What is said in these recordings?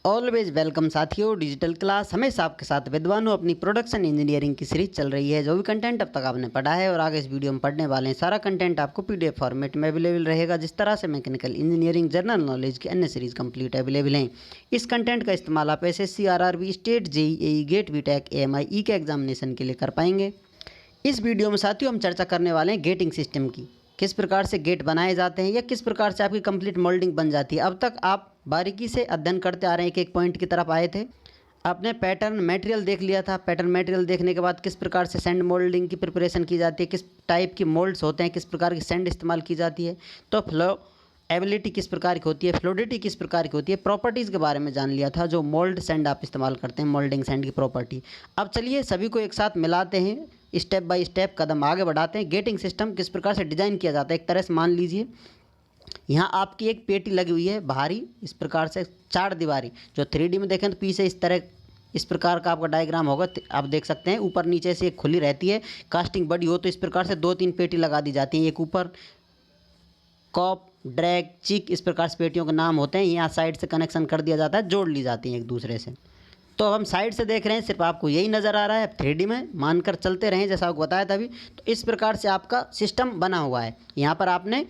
Always welcome साथियों। Digital class हमेशा आपके साथ विद्वानों अपनी प्रोडक्शन इंजीनियरिंग की सीरीज चल रही है। जो भी कंटेंट अब तक आपने पढ़ा है और आगे इस वीडियो में पढ़ने वाले हैं, सारा कंटेंट आपको पीडीएफ फॉर्मेट में अवेलेबल रहेगा। जिस तरह से मैकेनिकल इंजीनियरिंग, जनरल नॉलेज की अन्य सीरीज कंप्लीट अवेलेबल हैं। इस कंटेंट का इस्तेमाल आप SSC, RRB, state, JEE, GATE, BTech, AMI के एग्जामिनेशन के लिए कर पाएंगे। इस वीडियो में साथियों हम चर्चा करने वाले हैं गेटिंग सिस्टम की। किस प्रकार से गेट बनाए जाते हैं या किस प्रकार से आपकी कंप्लीट मोल्डिंग बन जाती है। अब तक आप बारीकी से अध्ययन करते आ रहे हैं, एक पॉइंट की तरफ आए थे। आपने पैटर्न मटेरियल देख लिया था। पैटर्न मटेरियल देखने के बाद किस प्रकार से सैंड मोल्डिंग की प्रिपरेशन की जाती है, किस टाइप की मोल्ड्स होते हैं, किस प्रकार की सैंड इस्तेमाल की जाती है, तो फ्लो एबिलिटी किस प्रकार की होती है, फ्लूइडिटी किस प्रकार की होती है, प्रॉपर्टीज़ के बारे में जान लिया था। जो मोल्ड सैंड आप इस्तेमाल करते हैं, मोल्डिंग सैंड की प्रॉपर्टी। अब चलिए सभी को एक साथ मिलाते हैं, स्टेप बाय स्टेप कदम आगे बढ़ाते हैं। गेटिंग सिस्टम किस प्रकार से डिज़ाइन किया जाता है। एक तरह से मान लीजिए यहाँ आपकी एक पेटी लगी हुई है भारी, इस प्रकार से चार दीवारी। जो 3D में देखें तो पीछे इस प्रकार का आपका डायग्राम होगा, आप देख सकते हैं। ऊपर नीचे से एक खुली रहती है। कास्टिंग बड़ी हो तो इस प्रकार से 2-3 पेटी लगा दी जाती है। एक ऊपर कॉप, ड्रैग, चिक, इस प्रकार से पेटियों के नाम होते हैं। यहाँ साइड से कनेक्शन कर दिया जाता है, जोड़ ली जाती हैं एक दूसरे से। तो अब हम साइड से देख रहे हैं, सिर्फ आपको यही नज़र आ रहा है। 3D में मानकर चलते रहें जैसा आपको बताया था अभी। तो इस प्रकार से आपका सिस्टम बना हुआ है। यहाँ पर आपने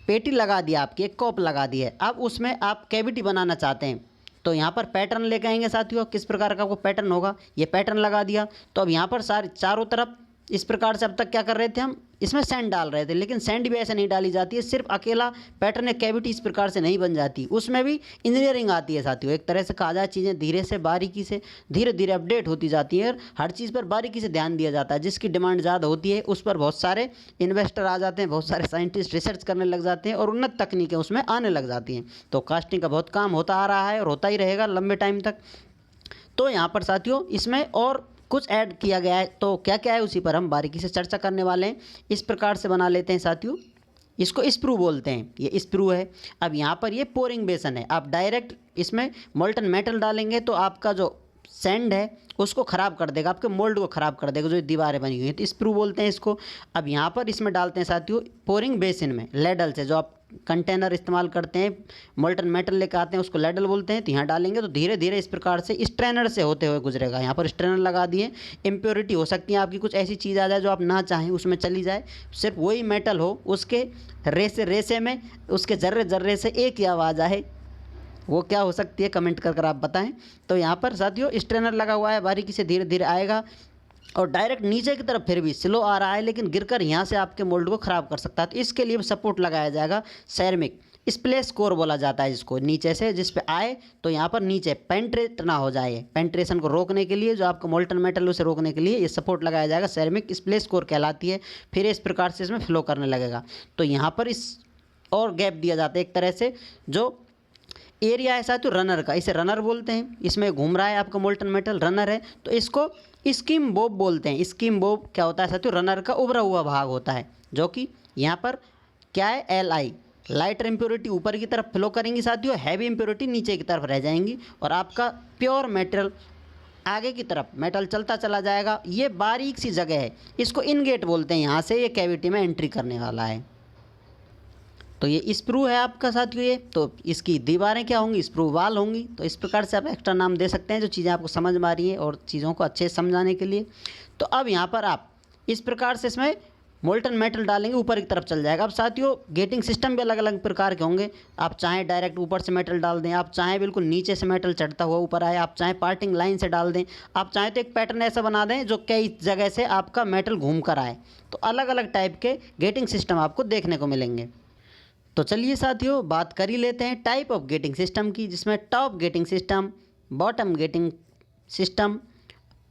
पेटी लगा दिया, आपकी एक कॉप लगा दी है। अब उसमें आप कैविटी बनाना चाहते हैं तो यहाँ पर पैटर्न लेके आएंगे साथियों। किस प्रकार का आपको पैटर्न होगा, ये पैटर्न लगा दिया। तो अब यहाँ पर सारे चारों तरफ इस प्रकार से अब तक क्या कर रहे थे हम, इसमें सैंड डाल रहे थे। लेकिन सैंड भी ऐसे नहीं डाली जाती है, सिर्फ अकेला पैटर्न या कैविटी इस प्रकार से नहीं बन जाती। उसमें भी इंजीनियरिंग आती है साथियों। एक तरह से कहा जाए, चीज़ें धीरे से बारीकी से धीरे धीरे अपडेट होती जाती है और हर चीज़ पर बारीकी से ध्यान दिया जाता है। जिसकी डिमांड ज़्यादा होती है उस पर बहुत सारे इन्वेस्टर आ जाते हैं, बहुत सारे साइंटिस्ट रिसर्च करने लग जाते हैं और उन्नत तकनीकें उसमें आने लग जाती हैं। तो कास्टिंग का बहुत काम होता आ रहा है और होता ही रहेगा लंबे टाइम तक। तो यहाँ पर साथियों इसमें और कुछ ऐड किया गया है। तो क्या क्या है उसी पर हम बारीकी से चर्चा करने वाले हैं। इस प्रकार से बना लेते हैं साथियों। इसको स्प्रू बोलते हैं, ये स्प्रू है। अब यहाँ पर ये पोरिंग बेसन है। आप डायरेक्ट इसमें मोल्टन मेटल डालेंगे तो आपका जो सैंड है उसको ख़राब कर देगा, आपके मोल्ड को ख़राब कर देगा, जो दीवारें बनी हुई हैं। तो स्प्रू बोलते हैं इसको। अब यहाँ पर इसमें डालते हैं साथियों पोरिंग बेसिन में, लेडल से। जो आप कंटेनर इस्तेमाल करते हैं, मोल्टन मेटल लेकर आते हैं, उसको लेडल बोलते हैं। तो यहाँ डालेंगे तो धीरे धीरे इस प्रकार से स्ट्रेनर से होते हुए गुजरेगा। यहाँ पर स्ट्रेनर लगा दिए। इम्प्योरिटी हो सकती है आपकी, कुछ ऐसी चीज़ आ जाए जो आप ना चाहें उसमें चली जाए, सिर्फ वही मेटल हो, उसके रेसे रेसे में, उसके जर्रे जर्रे से एक ही आवाज़ आए। वो क्या हो सकती है कमेंट कर आप बताएं। तो यहाँ पर साथियों स्ट्रेनर लगा हुआ है, बारीकी से धीरे धीरे आएगा और डायरेक्ट नीचे की तरफ फिर भी स्लो आ रहा है, लेकिन गिरकर यहाँ से आपके मोल्ड को ख़राब कर सकता है। तो इसके लिए सपोर्ट लगाया जाएगा, सेरेमिक स्प्लेश कोर बोला जाता है जिसको। नीचे से जिस पे आए तो यहाँ पर नीचे पेंट्रेट ना हो जाए, पेंट्रेशन को रोकने के लिए, जो आपका मोल्टन मेटल उसे रोकने के लिए ये सपोर्ट लगाया जाएगा। सेरेमिक स्प्लेश कोर कहलाती है। फिर इस प्रकार से इसमें फ्लो करने लगेगा। तो यहाँ पर इस और गैप दिया जाता है एक तरह से। जो एरिया है साथियों रनर का, इसे रनर बोलते हैं। इसमें घूम रहा है आपका मोल्टन मेटल, रनर है। तो इसको स्कीम बोब बोलते हैं। स्कीम बोब क्या होता है साथियों, रनर का उभरा हुआ भाग होता है। जो कि यहाँ पर क्या है, LI, लाइटर इम्प्योरिटी ऊपर की तरफ फ्लो करेंगी साथियों, हैवी इम्प्योरिटी नीचे की तरफ रह जाएंगी और आपका प्योर मेटल आगे की तरफ मेटल चलता चला जाएगा। ये बारीक सी जगह है, इसको इनगेट बोलते हैं। यहाँ से ये कैविटी में एंट्री करने वाला है। तो ये स्प्रू है आपका साथियों ये। तो इसकी दीवारें क्या होंगी, स्प्रू वाल होंगी। तो इस प्रकार से आप एक्स्ट्रा नाम दे सकते हैं जो चीज़ें आपको समझ में आ रही हैं और चीज़ों को अच्छे से समझाने के लिए। तो अब यहाँ पर आप इस प्रकार से इसमें मोल्टन मेटल डालेंगे, ऊपर की तरफ चल जाएगा। अब साथियों गेटिंग सिस्टम भी अलग अलग प्रकार के होंगे। आप चाहें डायरेक्ट ऊपर से मेटल डाल दें, आप चाहें बिल्कुल नीचे से मेटल चढ़ता हुआ ऊपर आए, आप चाहें पार्टिंग लाइन से डाल दें, आप चाहें तो एक पैटर्न ऐसा बना दें जो कई जगह से आपका मेटल घूम कर आए। तो अलग अलग टाइप के गेटिंग सिस्टम आपको देखने को मिलेंगे। तो चलिए साथियों बात कर ही लेते हैं टाइप ऑफ गेटिंग सिस्टम की, जिसमें top gating system, bottom gating system,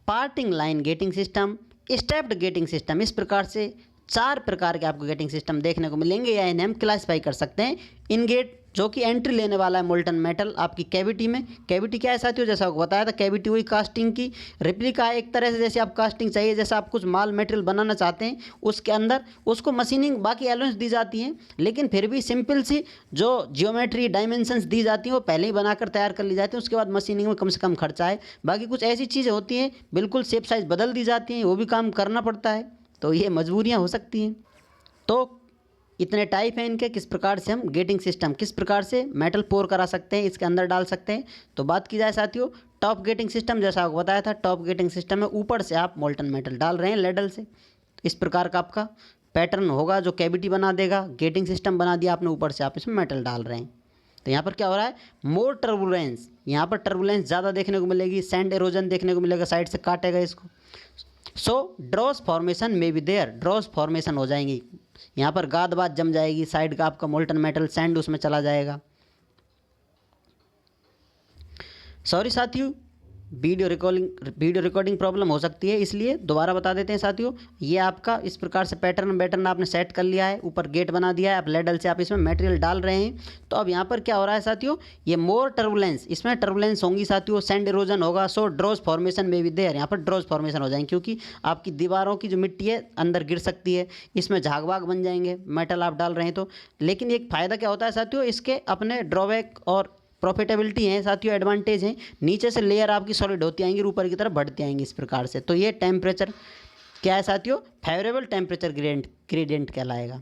parting line gating system, stepped gating system. इस प्रकार से 4 प्रकार के आपको गेटिंग सिस्टम देखने को मिलेंगे, या इन्हें हम क्लासीफाई कर सकते हैं। इन गेट जो कि एंट्री लेने वाला है मोल्टन मेटल आपकी कैविटी में। कैविटी क्या है साथियों, जैसा आपको बताया था, कैविटी हुई कास्टिंग की रिप्लिका है एक तरह से। जैसे आप कास्टिंग चाहिए, जैसा आप कुछ माल मटेरियल बनाना चाहते हैं उसके अंदर उसको मशीनिंग बाकी एलिमेंट्स दी जाती हैं, लेकिन फिर भी सिंपल सी जो जियोमेट्री डायमेंशंस दी जाती हैं वो पहले ही बनाकर तैयार कर ली जाती हैं। उसके बाद मशीनिंग में कम से कम खर्चा है। बाकी कुछ ऐसी चीज़ें होती हैं बिल्कुल शेप साइज़ बदल दी जाती हैं, वो भी काम करना पड़ता है। तो ये मजबूरियाँ हो सकती हैं। तो इतने टाइप हैं इनके, किस प्रकार से हम गेटिंग सिस्टम, किस प्रकार से मेटल पोर करा सकते हैं, इसके अंदर डाल सकते हैं। तो बात की जाए साथियों टॉप गेटिंग सिस्टम, जैसा आपको बताया था टॉप गेटिंग सिस्टम में ऊपर से आप मोल्टन मेटल डाल रहे हैं लेडल से, इस प्रकार का आपका पैटर्न होगा जो कैविटी बना देगा। गेटिंग सिस्टम बना दिया आपने, ऊपर से आप इसमें मेटल डाल रहे हैं। तो यहाँ पर क्या हो रहा है, मोर टर्बुलेंस, यहाँ पर टर्बुलेंस ज़्यादा देखने को मिलेगी, सैंड एरोजन देखने को मिलेगा, साइड से काटेगा इसको। सो ड्रॉस फॉर्मेशन में भी देयर, ड्रॉस फॉर्मेशन हो जाएंगी, यहाँ पर गाद बात जम जाएगी, साइड का आपका मोल्टन मेटल सैंड उसमें चला जाएगा। सॉरी साथियों, वीडियो रिकॉर्डिंग प्रॉब्लम हो सकती है, इसलिए दोबारा बता देते हैं साथियों। ये आपका इस प्रकार से पैटर्न आपने सेट कर लिया है, ऊपर गेट बना दिया है, आप लेडल से आप इसमें मटेरियल डाल रहे हैं। तो अब यहाँ पर क्या हो रहा है साथियों, ये मोर टर्बुलेंस, इसमें टर्बुलेंस होंगी साथियों, सैंड इरोजन होगा। सो ड्रॉज फॉर्मेशन में भी देयर, यहाँ पर ड्रॉज फॉर्मेशन हो जाएंगे, क्योंकि आपकी दीवारों की जो मिट्टी है अंदर गिर सकती है, इसमें झाग वाग बन जाएंगे, मेटल आप डाल रहे हैं तो। लेकिन एक फ़ायदा क्या होता है साथियों, इसके अपने ड्रॉबैक और प्रॉफिटेबिलिटी है साथियों, एडवांटेज हैं। नीचे से लेयर आपकी सॉलिड होती आएंगी, ऊपर की तरफ बढ़ती आएंगी इस प्रकार से। तो ये टेम्परेचर क्या है साथियों, फेवरेबल टेम्परेचर ग्रेडियंट कहलाएगा।